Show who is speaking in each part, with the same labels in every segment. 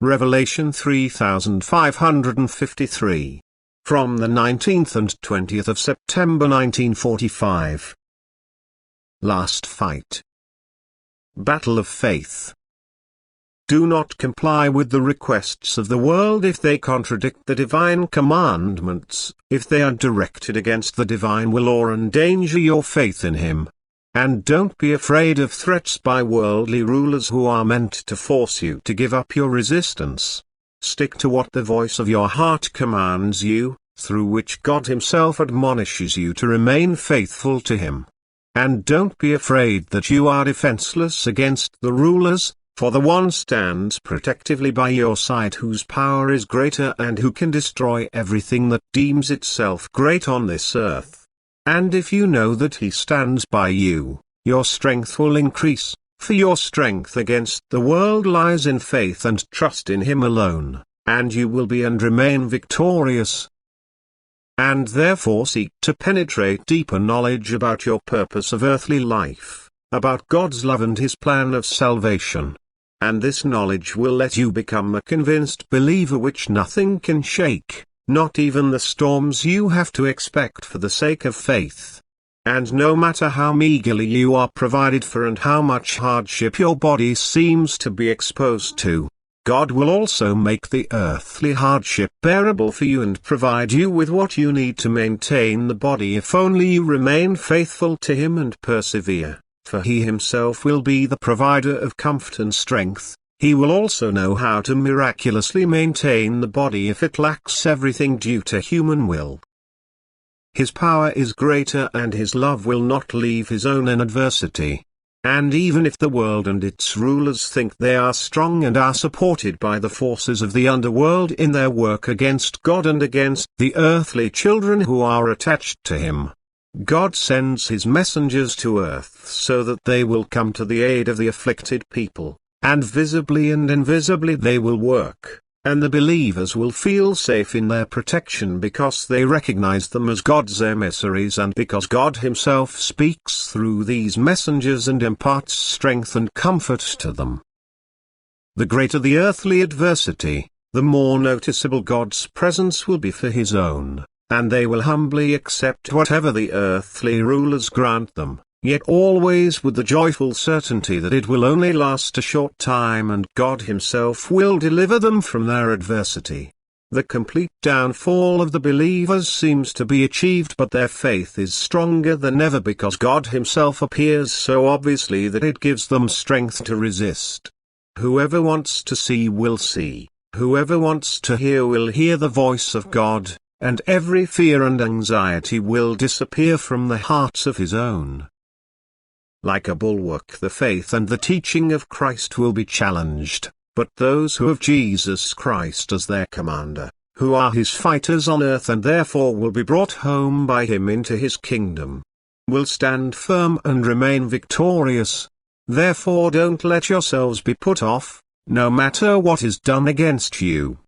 Speaker 1: Revelation 3553. From the 19th and 20th of September 1945. Last fight. Battle of faith. Do not comply with the requests of the world if they contradict the divine commandments, if they are directed against the divine will or endanger your faith in Him. And don't be afraid of threats by worldly rulers who are meant to force you to give up your resistance. Stick to what the voice of your heart commands you, through which God Himself admonishes you to remain faithful to Him. And don't be afraid that you are defenseless against the rulers, for the one stands protectively by your side whose power is greater and who can destroy everything that deems itself great on this earth. And if you know that He stands by you, your strength will increase, for your strength against the world lies in faith and trust in Him alone, and you will be and remain victorious. And therefore seek to penetrate deeper knowledge about your purpose of earthly life, about God's love and His plan of salvation. And this knowledge will let you become a convinced believer which nothing can shake, not even the storms you have to expect for the sake of faith. And no matter how meagerly you are provided for and how much hardship your body seems to be exposed to, God will also make the earthly hardship bearable for you and provide you with what you need to maintain the body if only you remain faithful to Him and persevere, for He Himself will be the provider of comfort and strength. He will also know how to miraculously maintain the body if it lacks everything due to human will. His power is greater and His love will not leave His own in adversity. And even if the world and its rulers think they are strong and are supported by the forces of the underworld in their work against God and against the earthly children who are attached to Him, God sends His messengers to earth so that they will come to the aid of the afflicted people. And visibly and invisibly they will work, and the believers will feel safe in their protection because they recognize them as God's emissaries and because God Himself speaks through these messengers and imparts strength and comfort to them. The greater the earthly adversity, the more noticeable God's presence will be for His own, and they will humbly accept whatever the earthly rulers grant them, yet always with the joyful certainty that it will only last a short time and God Himself will deliver them from their adversity. The complete downfall of the believers seems to be achieved, but their faith is stronger than ever because God Himself appears so obviously that it gives them strength to resist. Whoever wants to see will see, whoever wants to hear will hear the voice of God, and every fear and anxiety will disappear from the hearts of His own. Like a bulwark, the faith and the teaching of Christ will be challenged, but those who have Jesus Christ as their commander, who are His fighters on earth and therefore will be brought home by Him into His kingdom, will stand firm and remain victorious. Therefore don't let yourselves be put off, no matter what is done against you.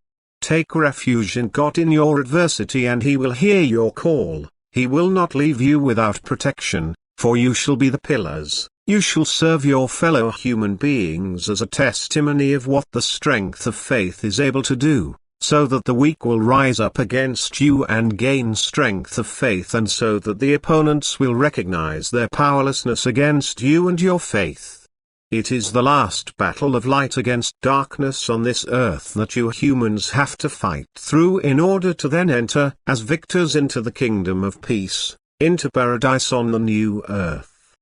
Speaker 1: Take refuge in God in your adversity and He will hear your call. He will not leave you without protection. For you shall be the pillars, you shall serve your fellow human beings as a testimony of what the strength of faith is able to do, so that the weak will rise up against you and gain strength of faith, and so that the opponents will recognize their powerlessness against you and your faith. It is the last battle of light against darkness on this earth that you humans have to fight through in order to then enter as victors into the kingdom of peace, into paradise on the new earth.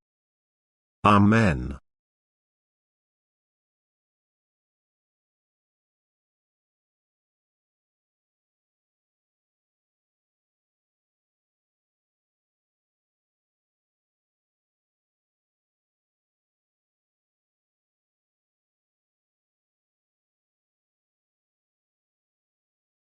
Speaker 1: Amen.